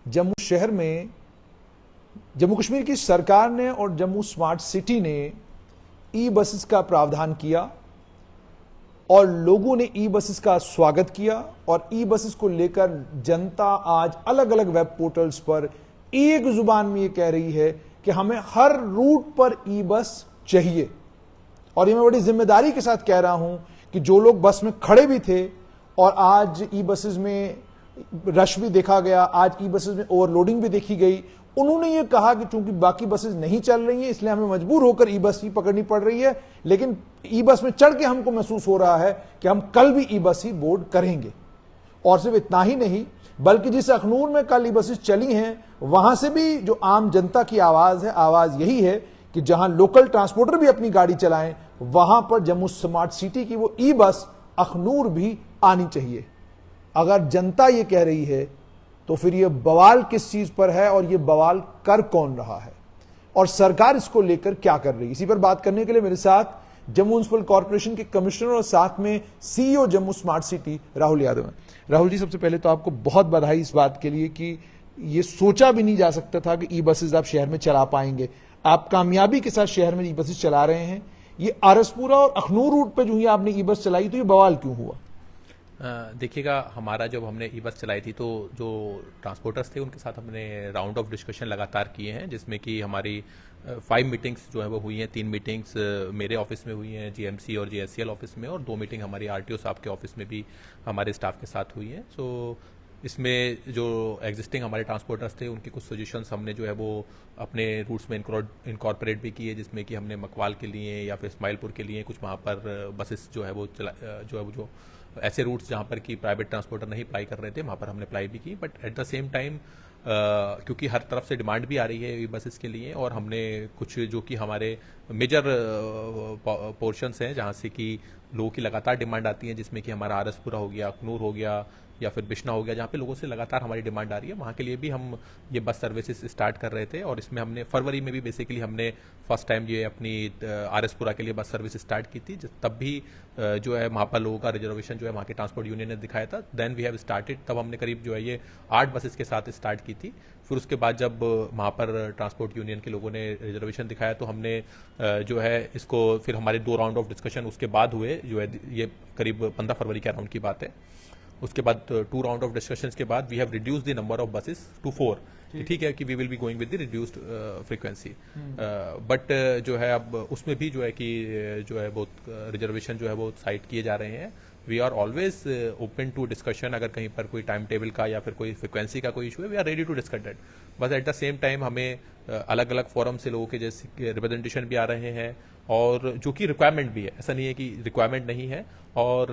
जम्मू शहर में जम्मू कश्मीर की सरकार ने और जम्मू स्मार्ट सिटी ने ई बसेस का प्रावधान किया और लोगों ने ई बसेस का स्वागत किया और ई बसेस को लेकर जनता आज अलग अलग वेब पोर्टल्स पर एक जुबान में यह कह रही है कि हमें हर रूट पर ई बस चाहिए। और ये मैं बड़ी जिम्मेदारी के साथ कह रहा हूं कि जो लोग बस में खड़े भी थे और आज ई बसेस में रश भी देखा गया, आज ई बसेस में ओवरलोडिंग भी देखी गई, उन्होंने ये कहा कि चूंकि बाकी बसेस नहीं चल रही हैं इसलिए हमें मजबूर होकर ई बस ही पकड़नी पड़ रही है, लेकिन ई बस में चढ़ के हमको महसूस हो रहा है कि हम कल भी ई बस ही बोर्ड करेंगे। और सिर्फ इतना ही नहीं बल्कि जिस अखनूर में कल ई बसेस चली हैं वहां से भी जो आम जनता की आवाज है, आवाज यही है कि जहां लोकल ट्रांसपोर्टर भी अपनी गाड़ी चलाएं वहां पर जम्मू स्मार्ट सिटी की वो ई बस अखनूर भी आनी चाहिए। अगर जनता ये कह रही है तो फिर ये बवाल किस चीज पर है और ये बवाल कर कौन रहा है और सरकार इसको लेकर क्या कर रही है? इसी पर बात करने के लिए मेरे साथ जम्मू म्युनिसिपल कॉर्पोरेशन के कमिश्नर और साथ में CEO Jammu smart city Rahul Yadav हैं। राहुल जी, सबसे पहले तो आपको बहुत बधाई इस बात के लिए कि ये सोचा भी नहीं जा सकता था कि ई बसेस आप शहर में चला पाएंगे। आप कामयाबी के साथ शहर में ई बसेस चला रहे हैं। ये आरसपुरा और अखनूर रूट पे जो ही आपने ई बस चलाई तो ये बवाल क्यों हुआ? देखिएगा, हमारा जब हमने ई बस चलाई थी तो जो ट्रांसपोर्टर्स थे उनके साथ हमने राउंड ऑफ डिस्कशन लगातार किए हैं, जिसमें कि हमारी 5 मीटिंग्स जो है वो हुई हैं। 3 मीटिंग्स मेरे ऑफिस में हुई हैं जीएमसी और जीएससीएल ऑफिस में, और 2 मीटिंग हमारी आरटीओ साहब के ऑफिस में भी हमारे स्टाफ के साथ हुई हैं। सो इसमें जो एग्जिस्टिंग हमारे ट्रांसपोर्टर्स थे उनके कुछ सजेशंस हमने जो है वो अपने रूट्स में इनकॉर्पोरेट भी किए, जिसमें कि हमने मकवाल के लिए या फिर इस्माइलपुर के लिए कुछ वहाँ पर बसेस जो है वो जो ऐसे रूट्स जहाँ पर कि प्राइवेट ट्रांसपोर्टर नहीं अप्लाई कर रहे थे वहाँ पर हमने अप्लाई भी की। But at the same time क्योंकि हर तरफ से डिमांड भी आ रही है ई बसेस के लिए, और हमने कुछ जो कि हमारे मेजर पोर्शंस हैं जहाँ से कि लोगों की लगातार डिमांड आती है, जिसमें कि हमारा आरसपुरा हो गया, अखनूर हो गया या फिर बिश्ना हो गया, जहाँ पे लोगों से लगातार हमारी डिमांड आ रही है, वहाँ के लिए भी हम ये बस सर्विसेज स्टार्ट कर रहे थे। और इसमें हमने फरवरी में भी बेसिकली हमने फर्स्ट टाइम ये अपनी आरएसपुरा के लिए बस सर्विस स्टार्ट की थी। तब भी जो है वहाँ पर लोगों का रिजर्वेशन जो है वहाँ के ट्रांसपोर्ट यूनियन ने दिखाया था। देन वी हैव स्टार्टेड, तब हमने करीब जो है ये 8 बसेस के साथ स्टार्ट की थी। फिर उसके बाद जब वहाँ पर ट्रांसपोर्ट यूनियन के लोगों ने रिजर्वेशन दिखाया तो हमने जो है इसको फिर हमारे 2 राउंड ऑफ डिस्कशन उसके बाद हुए, जो है ये करीब 15 फरवरी के अराउंड की बात है। उसके बाद 2 राउंड ऑफ डिस्कशंस के बाद we have reduced the number of buses to 4। ठीक है कि we will be going with the reduced frequency, but जो है अब उसमें भी जो है कि जो है बहुत रिजर्वेशन जो है वो साइट किए जा रहे हैं। We are always open to discussion, अगर कहीं पर कोई टाइम टेबल का या फिर कोई फ्रिक्वेंसी का कोई इशू है, we are ready to discuss that. बस एट द सेम टाइम हमें अलग अलग फोरम से लोगों के जैसे रिप्रेजेंटेशन भी आ रहे हैं, और जो कि रिक्वायरमेंट भी है, ऐसा नहीं है कि रिक्वायरमेंट नहीं है। और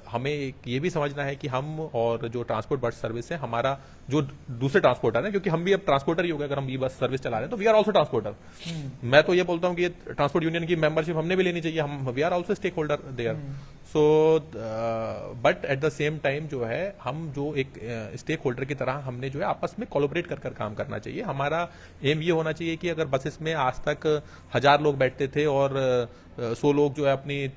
हमें ये भी समझना है कि हम और जो ट्रांसपोर्ट बस सर्विस है, हमारा जो दूसरे ट्रांसपोर्टर है, क्योंकि हम भी अब ट्रांसपोर्टर ही हो गए अगर हम ये बस सर्विस चला रहे हैं, तो वी आर ऑल्सो ट्रांसपोर्टर। मैं तो ये बोलता हूँ कि ट्रांसपोर्ट यूनियन की मेंबरशिप हमने भी लेनी चाहिए, हम we are also stakeholder there. So but at the same time जो है हम जो एक स्टेक होल्डर की तरह हमने जो है आपस में कोलैबोरेट कर काम करना चाहिए। हमारा एम ये होना चाहिए कि अगर बसेस में आज तक 1000 लोग बैठते थे और 100 लोग जो है अपनी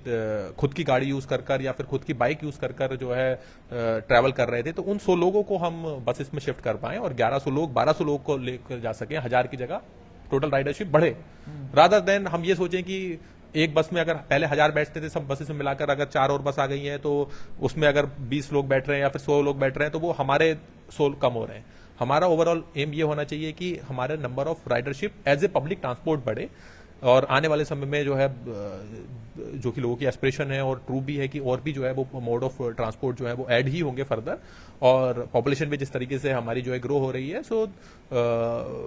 खुद की गाड़ी यूज कर या फिर खुद की बाइक यूज कर जो है ट्रैवल कर रहे थे, तो उन 100 लोगों को हम बसेस में शिफ्ट कर पाए और 1100 लोग 1200 लोग को लेकर जा सके, 1000 की जगह टोटल राइडरशिप बढ़े। रादर देन हम ये सोचें कि एक बस में अगर पहले 1000 बैठते थे सब बसेस में मिलाकर, अगर 4 और बस आ गई हैं तो उसमें अगर 20 लोग बैठ रहे हैं या फिर 100 लोग बैठ रहे हैं तो वो हमारे 100 कम हो रहे हैं। हमारा ओवरऑल एम ये होना चाहिए कि हमारे number of ridership as a public transport बढ़े, और आने वाले समय में जो है जो कि लोगों की एस्पिरेशन है और ट्रू भी है कि और भी जो है वो मोड ऑफ ट्रांसपोर्ट जो है वो ऐड ही होंगे फर्दर, और पॉपुलेशन भी जिस तरीके से हमारी जो है ग्रो हो रही है। So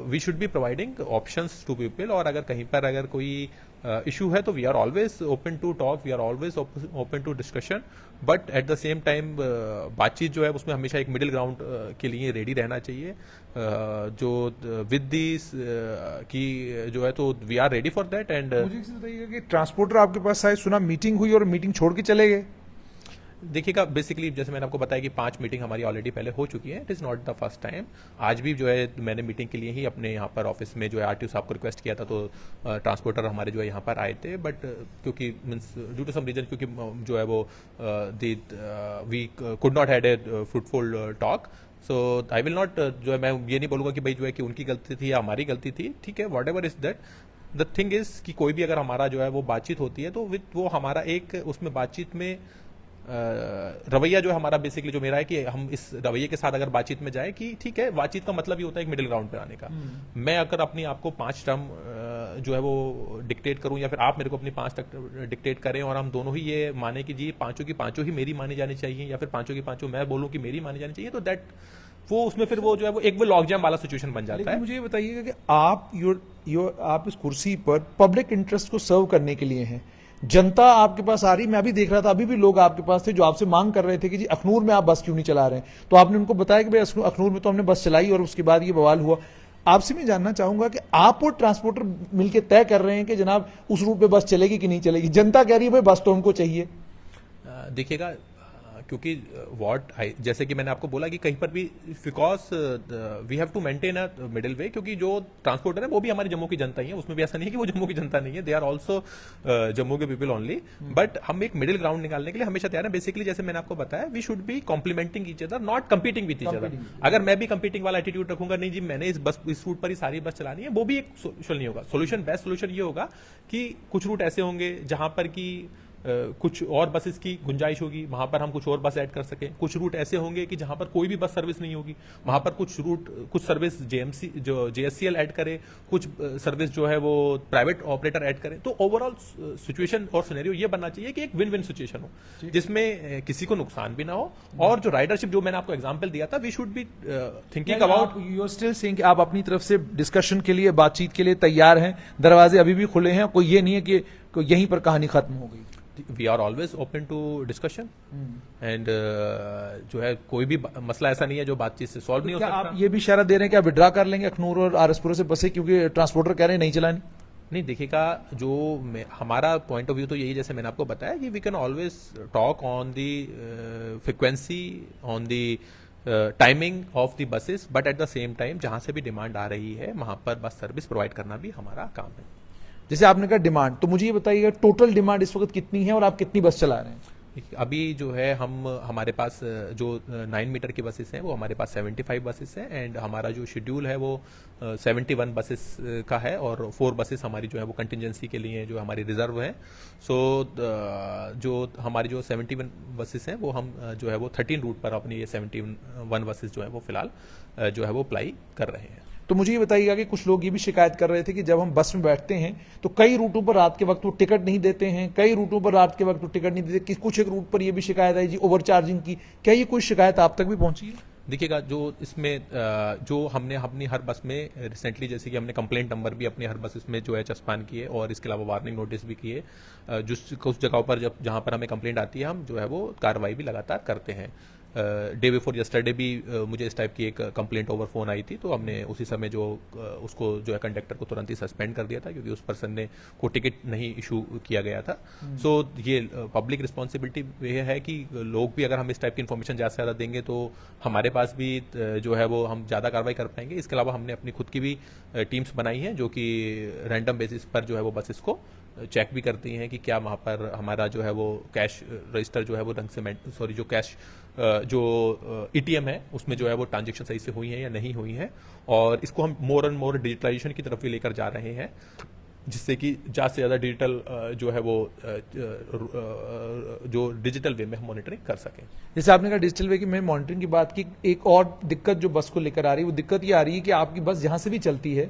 we should be providing options to people, और अगर कहीं पर अगर कोई इशू है तो we are always open to talk, we are always open to discussion, but at the same time बातचीत जो है उसमें हमेशा एक मिडिल ग्राउंड के लिए रेडी रहना चाहिए, जो विद दिस की जो है तो we are ready for that. And मुझे बताइएगा कि ट्रांसपोर्टर आपके पास आए, सुना मीटिंग हुई और मीटिंग छोड़ के चले गए। देखिएगा, बेसिकली जैसे मैंने आपको बताया कि 5 मीटिंग हमारी ऑलरेडी पहले हो चुकी है, it is not the first time. आज भी जो है मैंने मीटिंग के लिए ही अपने यहाँ पर ऑफिस में जो है आरटीओ साहब को रिक्वेस्ट किया था, तो ट्रांसपोर्टर हमारे जो है यहाँ पर आए थे, बट क्योंकि means due to some reason, क्योंकि जो है वो we could not had a fruitful talk, so I will not जो है मैं ये नहीं बोलूंगा कि भाई जो है कि उनकी गलती थी या हमारी गलती थी, ठीक है, what ever is that. The thing is कि कोई भी अगर हमारा जो है वो बातचीत होती है तो विथ वो हमारा एक उसमें बातचीत में रवैया जो है हमारा बेसिकली जो मेरा है कि हम इस रवैये के साथ अगर बातचीत में जाए कि ठीक है, बातचीत का मतलब ये होता है एक मिडिल ग्राउंड पे आने का। मैं अगर अपनी आपको 5 टर्म जो है वो डिक्टेट करूं या फिर आप मेरे को अपनी 5 तक डिक्टेट करें और हम दोनों ही ये माने कि जी पांचों की पांचों ही मेरी मानी जानी चाहिए या फिर पांचों की पांचों मैं बोलूं कि मेरी मानी जानी चाहिए, तो दैट वो उसमें फिर वो जो है वो एक वो लॉक जैम वाला सिचुएशन बन जाता लेकिन है। मुझे ये बताइएगा कि आप इस कुर्सी पर पब्लिक इंटरेस्ट को सर्व करने के लिए हैं, जनता आपके पास आ रही, मैं अभी देख रहा था, अभी भी लोग आपके पास थे जो आपसे मांग कर रहे थे कि जी अखनूर में आप बस क्यों नहीं चला रहे हैं, तो आपने उनको बताया कि भाई अखनूर में तो हमने बस चलाई और उसके बाद ये बवाल हुआ। आपसे मैं जानना चाहूंगा कि आप और ट्रांसपोर्टर मिलकर तय कर रहे हैं कि जनाब उस रूट पे बस चलेगी कि नहीं चलेगी, जनता कह रही है भाई बस तो हमको चाहिए। देखिएगा, क्योंकि जैसे कि मैंने आपको बोला कि कहीं पर भी because we have to maintain a middle way, क्योंकि जो ट्रांसपोर्टर है वो भी हमारी जम्मू की जनता ही है, उसमें भी ऐसा नहीं है कि वो जम्मू की जनता नहीं है, दे आर ऑल्सो जम्मू के पीपल ओनली, बट हम एक मिडिल ग्राउंड निकालने के लिए हमेशा तैयार है। बेसिकली जैसे मैंने आपको बताया, we should be complementing each other, not competing with each other. अगर मैं भी कंपीटिंग वाला एटीट्यूड रखूंगा, नहीं जी मैंने इस रूट पर ही सारी बस चलानी है, वो भी एक सोल्यूशन नहीं होगा। सोल्यूशन बेस्ट सोल्यूशन ये होगा कि कुछ रूट ऐसे होंगे जहां पर कि कुछ और बसेस की गुंजाइश होगी, वहां पर हम कुछ और बस ऐड कर सकें। कुछ रूट ऐसे होंगे कि जहां पर कोई भी बस सर्विस नहीं होगी, वहां पर कुछ सर्विस जेएमसी जो जेएससीएल ऐड करे, कुछ सर्विस जो है वो प्राइवेट ऑपरेटर ऐड करे। तो ओवरऑल सिचुएशन और सिनेरियो ये बनना चाहिए कि एक विन विन सिचुएशन हो जिसमें किसी को नुकसान भी ना हो, और जो राइडरशिप जो मैंने आपको एग्जाम्पल दिया था, we should be thinking about. You are still saying कि आप अपनी तरफ से डिस्कशन के लिए, बातचीत के लिए तैयार हैं, दरवाजे अभी भी खुले हैं, कोई ये नहीं है कि यहीं पर कहानी खत्म हो गई। We are always open to discussion and जो है कोई भी मसला ऐसा नहीं है जो बातचीत से सॉल्व नहीं हो सकता। आप ये भी इशारा दे रहे हैं कि आप विड्रा कर लेंगे अखनूर और आरएसपुर से बसें, क्योंकि ट्रांसपोर्टर कह रहे हैं नहीं चलानी? नहीं, देखिएगा, जो हमारा पॉइंट ऑफ व्यू तो यही, जैसे मैंने आपको बताया कि we can always talk on the frequency, on the timing of the buses, but at the same time जहां से भी डिमांड आ रही है वहां पर बस सर्विस प्रोवाइड करना भी हमारा काम है। जैसे आपने कहा डिमांड, तो मुझे ये बताइएगा टोटल डिमांड इस वक्त कितनी है और आप कितनी बस चला रहे हैं? अभी जो है हमारे पास जो 9 मीटर की बसेस हैं वो हमारे पास 75 बसेस हैं, एंड हमारा जो शेड्यूल है वो 71 बसेस का है, और 4 बसेस हमारी जो है वो कंटिजेंसी के लिए जो हमारी रिजर्व है। सो जो हमारी जो 71 बसेस हैं वो हम जो है वो 13 रूट पर अपनी ये 71 बसेस जो है वो फिलहाल जो है वो अप्लाई कर रहे हैं। तो मुझे ये बताइएगा कि कुछ लोग ये भी शिकायत कर रहे थे कि जब हम बस में बैठते हैं तो कई रूटों पर रात के वक्त वो टिकट नहीं देते हैं, कई रूटों पर रात के वक्त वो टिकट नहीं देते, कुछ एक रूट पर ये भी शिकायत आई जी ओवर चार्जिंग की। क्या ये कोई शिकायत आप तक भी पहुंची है? देखिएगा, जो इसमें जो हमने अपनी हर बस में रिसेंटली, जैसे कि हमने कंप्लेंट नंबर भी अपनी हर बस में जो है चस्पान किए, और इसके अलावा वार्निंग नोटिस भी किए, कुछ जगहों पर जहां पर हमें कंप्लेंट आती है हम जो है वो कार्रवाई भी लगातार करते हैं। डे बिफोर यस्टरडे भी मुझे इस टाइप की एक कंप्लेंट ओवर फोन आई थी, तो हमने उसी समय जो उसको जो है कंडक्टर को तुरंत ही सस्पेंड कर दिया था, क्योंकि उस पर्सन ने को टिकट नहीं इशू किया गया था। सो ये पब्लिक रिस्पॉन्सिबिलिटी ये है कि लोग भी अगर हम इस टाइप की इन्फॉर्मेशन ज़्यादा से ज़्यादा देंगे तो हमारे पास भी जो है वो हम ज़्यादा कार्रवाई कर पाएंगे। इसके अलावा हमने अपनी खुद की भी टीम्स बनाई हैं जो कि रैंडम बेसिस पर जो है वो बसेस को चेक भी करती हैं कि क्या वहाँ पर हमारा जो है वो कैश रजिस्टर जो है वो ढंग से जो कैश जो ईटीएम है उसमें जो है वो ट्रांजेक्शन सही से हुई है या नहीं हुई है, और इसको हम मोर एंड मोर डिजिटलाइजेशन की तरफ भी लेकर जा रहे हैं, जिससे कि ज़्यादा से ज़्यादा डिजिटल जो है वो जो डिजिटल वे में हम मॉनिटरिंग कर सकें। जैसे आपने कहा डिजिटल वे की, मैं मॉनिटरिंग की बात की, एक और दिक्कत जो बस को लेकर आ रही है वो दिक्कत ये आ रही है कि आपकी बस जहां से भी चलती है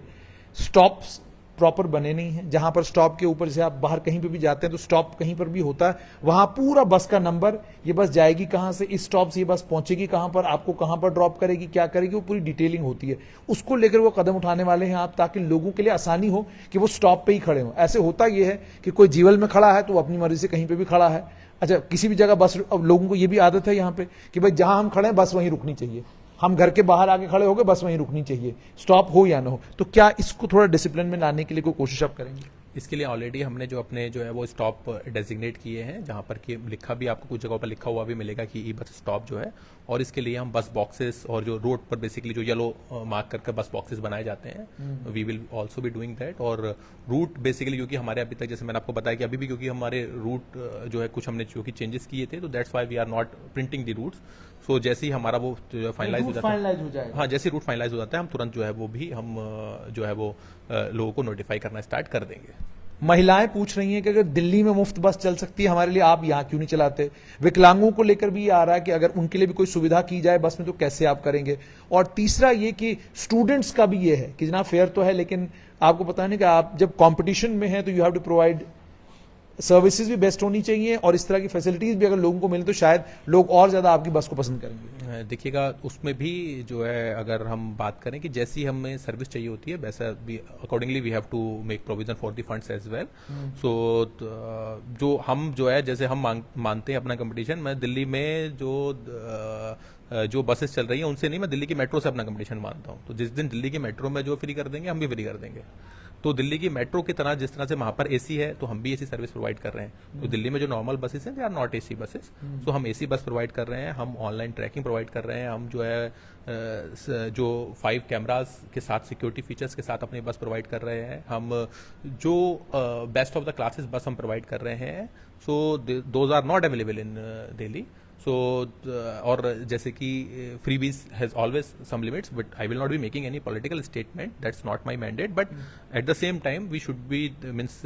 स्टॉप्स प्रॉपर बने नहीं है। जहां पर स्टॉप के ऊपर से आप बाहर कहीं पे भी जाते हैं तो स्टॉप कहीं पर भी होता है, वहां पूरा बस का नंबर, ये बस जाएगी कहां से, इस स्टॉप से ये बस पहुंचेगी कहां पर, आपको कहां पर ड्रॉप करेगी, क्या करेगी, वो पूरी डिटेलिंग होती है। उसको लेकर वो कदम उठाने वाले हैं आप, ताकि लोगों के लिए आसानी हो कि वो स्टॉप पे ही खड़े हो। ऐसे होता ये है कि कोई जीवल में खड़ा है तो वो अपनी मर्जी से कहीं पे भी खड़ा है, अच्छा किसी भी जगह बस, अब लोगों को ये भी आदत है यहाँ पे कि भाई जहां हम खड़े हैं बस वहीं रुकनी चाहिए, हम घर के बाहर आके खड़े हो गए बस वहीं रुकनी चाहिए, स्टॉप हो या ना हो। तो क्या इसको थोड़ा डिसिप्लिन में लाने के लिए कोई कोशिश आप करेंगे? इसके लिए ऑलरेडी हमने जो अपने जो है वो स्टॉप डेजिग्नेट किए हैं, जहां पर कि लिखा भी, आपको कुछ जगहों पर लिखा हुआ भी मिलेगा कि ई बस स्टॉप जो है, और इसके लिए हम बस बॉक्सेस और जो रोड पर बेसिकली जो येलो मार्क करके बस बॉक्सेस बनाए जाते हैं, we will also be doing that. और रूट बेसिकली क्योंकि हमारे अभी तक, जैसे मैंने आपको बताया कि अभी भी क्योंकि हमारे रूट जो है कुछ हमने जो कि चेंजेस किए थे, तो that's why we are not printing the routes. So जैसे ही हमारा वो फाइनलाइज हो जाता है, फाइनलाइज हो जाएगा। हाँ, जैसे रूट फाइनलाइज हो जाता है हम तुरंत जो है वो भी हम जो है वो लोगों को नोटिफाई करना स्टार्ट कर देंगे। महिलाएं पूछ रही हैं कि अगर दिल्ली में मुफ्त बस चल सकती है हमारे लिए, आप यहां क्यों नहीं चलाते? विकलांगों को लेकर भी ये आ रहा है कि अगर उनके लिए भी कोई सुविधा की जाए बस में तो कैसे आप करेंगे? और तीसरा ये कि स्टूडेंट्स का भी ये है कि जनाब फेयर तो है, लेकिन आपको पता नहीं कि आप जब कंपटीशन में हैं तो you have to provide services भी बेस्ट होनी चाहिए, और इस तरह की फैसिलिटीज भी अगर लोगों को मिले तो शायद लोग और ज्यादा आपकी बस को पसंद करेंगे। देखिएगा उसमें भी जो है अगर हम बात करें कि जैसी हमें सर्विस चाहिए होती है वैसा भी accordingly we have to make provision for the funds as well. So जो हम जो है जैसे हम मानते हैं अपना कंपटीशन, मैं दिल्ली में जो बसेस चल रही हैं उनसे नहीं, मैं दिल्ली की मेट्रो से अपना कंपटीशन मानता हूँ। तो जिस दिन दिल्ली की मेट्रो में जो फ्री कर देंगे हम भी फ्री कर देंगे। तो दिल्ली की मेट्रो की तरह जिस तरह से वहां पर एसी है तो हम भी एसी सर्विस प्रोवाइड कर रहे हैं। तो दिल्ली में जो नॉर्मल बसेस हैं they are not AC buses, so हम एसी बस प्रोवाइड कर रहे हैं, हम ऑनलाइन ट्रैकिंग प्रोवाइड कर रहे हैं, हम जो है जो 5 कैमराज के साथ सिक्योरिटी फीचर्स के साथ अपनी बस प्रोवाइड कर रहे हैं, हम जो बेस्ट ऑफ द क्लासेस बस हम प्रोवाइड कर रहे हैं। So those are not available in Delhi. So और जैसे कि freebies has always some limits, but I will not be making any political statement, that's not my mandate, but at the same time we should be means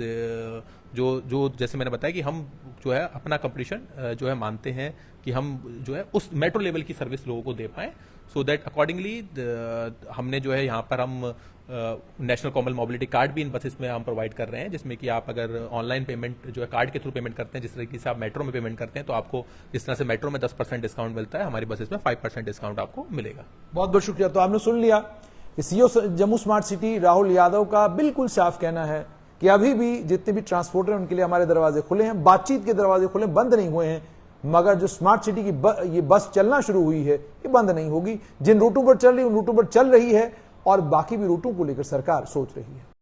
जो जैसे मैंने बताया कि हम जो है अपना कंपटीशन जो है मानते हैं कि हम जो है उस मेट्रो लेवल की सर्विस लोगों को दे पाएं, सो दैट अकॉर्डिंगली हमने जो है यहाँ पर हम नेशनल कॉमन मोबिलिटी कार्ड भी इन बसेस में हम प्रोवाइड कर रहे हैं, जिसमें कि आप अगर ऑनलाइन पेमेंट जो है कार्ड के थ्रू पेमेंट करते हैं, जिस तरीके से आप मेट्रो में पेमेंट करते हैं, तो आपको जिस तरह से मेट्रो में 10% डिस्काउंट मिलता है, हमारी बसेस में 5% डिस्काउंट आपको मिलेगा। बहुत बहुत शुक्रिया। तो आपने सुन लिया कि CEO Jammu smart city Rahul Yadav का बिल्कुल साफ कहना है कि अभी भी जितने भी ट्रांसपोर्टर हैं उनके लिए हमारे दरवाजे खुले हैं, बातचीत के दरवाजे खुले, बंद नहीं हुए हैं, मगर जो स्मार्ट सिटी की ये बस चलना शुरू हुई है ये बंद नहीं होगी। जिन रूटों पर चल रही है उन रूटों पर चल रही है, और बाकी भी रूटों को लेकर सरकार सोच रही है।